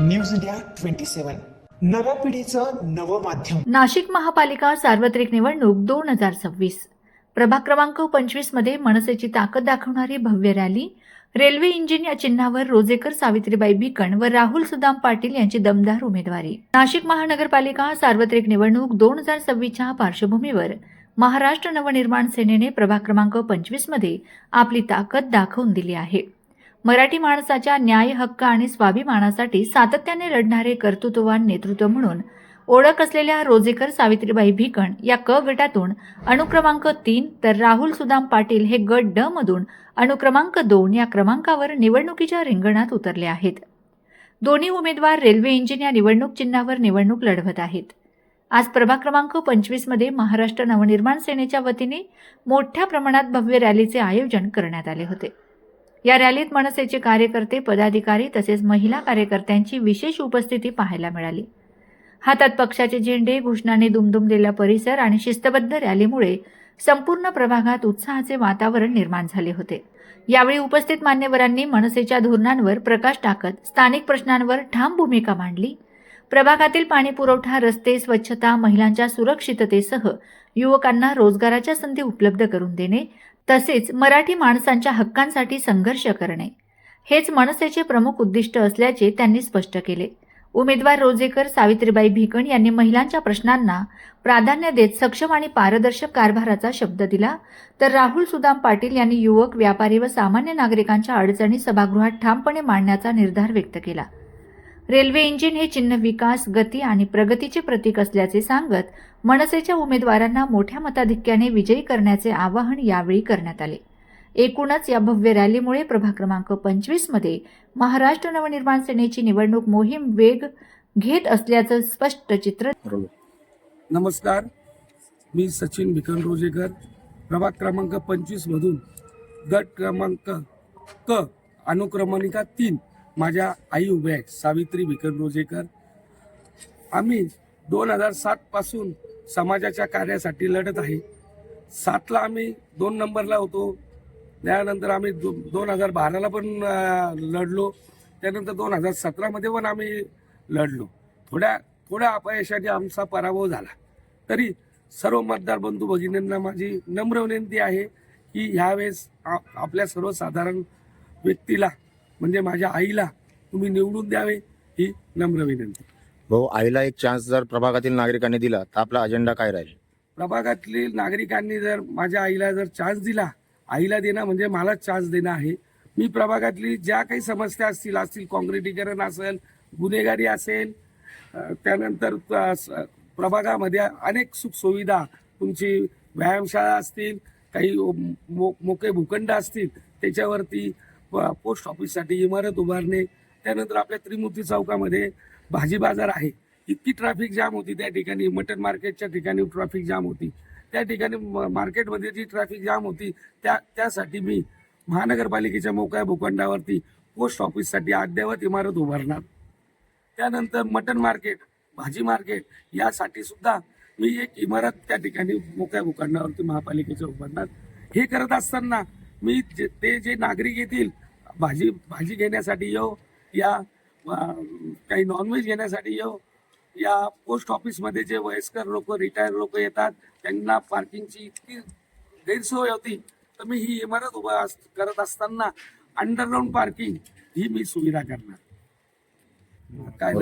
News India 27 नव्या पिढीचं नवं माध्यम. नाशिक महापालिका सार्वत्रिक निवडणूक 2026 प्रभाग क्रमांक 25 मध्ये मनसेची ताकद दाखवणारी भव्य रॅली, रेल्वे इंजिन या चिन्हावर रोजेकर सावित्रीबाई भिकण व राहुल सुदाम पाटील यांची दमदार उमेदवारी. नाशिक महानगरपालिका सार्वत्रिक निवडणूक 2026च्या पार्श्वभूमीवर महाराष्ट्र नवनिर्माण सेनेने प्रभाग क्रमांक 25 मध्ये आपली ताकद दाखवून दिली आहे. मराठी माणसाच्या न्याय, हक्क आणि स्वाभिमानासाठी सातत्याने लढणारे कर्तृत्ववान नेतृत्व म्हणून ओळख असलेल्या रोजेकर सावित्रीबाई भिकण या क गटातून अनुक्रमांक 3 तर राहुल सुदाम पाटील हे गट ड मधून अनुक्रमांक 2 या क्रमांकावर निवडणुकीच्या रिंगणात उतरले आहेत. दोन्ही उमेदवार रेल्वे इंजिन या निवडणूक चिन्हावर निवडणूक लढवत आहेत. आज प्रभाग क्रमांक 25 मध्ये महाराष्ट्र नवनिर्माण सेनेच्या वतीने मोठ्या प्रमाणात भव्य रॅलीचे आयोजन करण्यात आले होते. या रॅलीत मनसेचे कार्यकर्ते, पदाधिकारी तसेच महिला कार्यकर्त्यांची विशेष उपस्थिती पाहायला मिळाली. हातात पक्षाचे झेंडे, घोषणाने दुमदुमलेला परिसर आणि शिस्तबद्ध रॅलीमुळे संपूर्ण प्रभागात उत्साहाचे वातावरण निर्माण झाले होते. यावेळी उपस्थित मान्यवरांनी मनसेच्या धोरणांवर प्रकाश टाकत स्थानिक प्रश्नांवर ठाम भूमिका मांडली. प्रभागातील पाणी पुरवठा, रस्ते, स्वच्छता, महिलांच्या सुरक्षिततेसह युवकांना रोजगाराच्या संधी उपलब्ध करून देणे तसेच मराठी माणसांच्या हक्कांसाठी संघर्ष करणे हेच मनसेचे प्रमुख उद्दिष्ट असल्याचे त्यांनी स्पष्ट केले. उमेदवार रोजेकर सावित्रीबाई भिकण यांनी महिलांच्या प्रश्नांना प्राधान्य देत सक्षम आणि पारदर्शक कारभाराचा शब्द दिला, तर राहुल सुदाम पाटील यांनी युवक, व्यापारी व सामान्य नागरिकांच्या अडचणी सभागृहात ठामपणे मांडण्याचा निर्धार व्यक्त केला. रेल्वे इंजिन हे चिन्ह विकास, गती आणि प्रगतीचे प्रतीक असल्याचे सांगत मनसेच्या उमेदवारांना मोठ्या मताधिक्याने विजयी करण्याचे आवाहन यावेळी करण्यात आले. एकूणच या भव्य रॅलीमुळे प्रभाग क्रमांक 25 मध्ये महाराष्ट्र नवनिर्माण सेनेची निवडणूक मोहीम वेग घेत असल्याचं स्पष्ट चित्र. नमस्कार, मी सचिन भिकण रोजेकर, प्रभाग क्रमांक 25 मधून गट क्रमांक क अनुक्रमणिका 3 माझ्या आई उभ्या आहेत, सावित्री भिकण रोजेकर. आम्ही 2007 पासून समाजाच्या कार्यासाठी लढत आहे. 7ला आम्ही 2 नंबरला होतो. त्यानंतर आम्ही 2012ला पण लढलो. त्यानंतर 2017मध्ये पण आम्ही लढलो. थोड्या अपयशाने आमचा पराभव झाला. तरी सर्व मतदार बंधू भगिनींना माझी नम्र विनंती आहे की ह्यावेळेस आपल्या सर्वसाधारण व्यक्तीला म्हणजे माझ्या आईला तुम्ही निवडून द्यावे ही नम्र विनंती. भाऊ, आईला एक चान्स जर प्रभागातील नागरिकांनी दिला तर आपला अजेंडा काय राहील? प्रभागातील नागरिकांनी जर माझ्या आईला जर चान्स दिला, आईला देणं म्हणजे मलाच चान्स देणं आहे. मी प्रभागातली ज्या काही समस्या असतील काँक्रिटीकरण असेल, गुन्हेगारी असेल, त्यानंतर प्रभागामध्ये अनेक सुखसुविधा, तुमची व्यायामशाळा असतील, काही मोके भूखंड असतील, त्याच्यावरती पोस्ट ऑफिससाठी इमारत उभारणे, त्यानंतर आपल्या त्रिमूर्ती चौकामध्ये भाजी बाजार आहे. इतकी ट्रॅफिक जाम होती त्या ठिकाणी. मटन मार्केटच्या ठिकाणी ट्रॅफिक जाम होती. त्या ठिकाणी मार्केटमध्ये जी ट्रॅफिक जाम होती त्यासाठी मी महानगरपालिकेच्या मोकळ्या भूखंडावरती पोस्ट ऑफिससाठी अद्ययावत इमारत उभारणार. त्यानंतर मटन मार्केट, भाजी मार्केट यासाठी सुद्धा मी एक इमारत त्या ठिकाणी मोकळ्या भूखंडावरती महापालिकेच्या उभारणार. हे करत असताना मी ते जे नागरिक येतील भाजी घेण्यासाठी येऊ, या काही नॉनव्हेज घेण्यासाठी येऊ, या पोस्ट ऑफिसमध्ये जे वयस्कर लोक, रिटायर लोक येतात त्यांना पार्किंगची इतकी गैरसोय होती, तर मी ही इमारत उभा करत असताना अंडरग्राऊंड पार्किंग ही मी सुविधा करणार. काय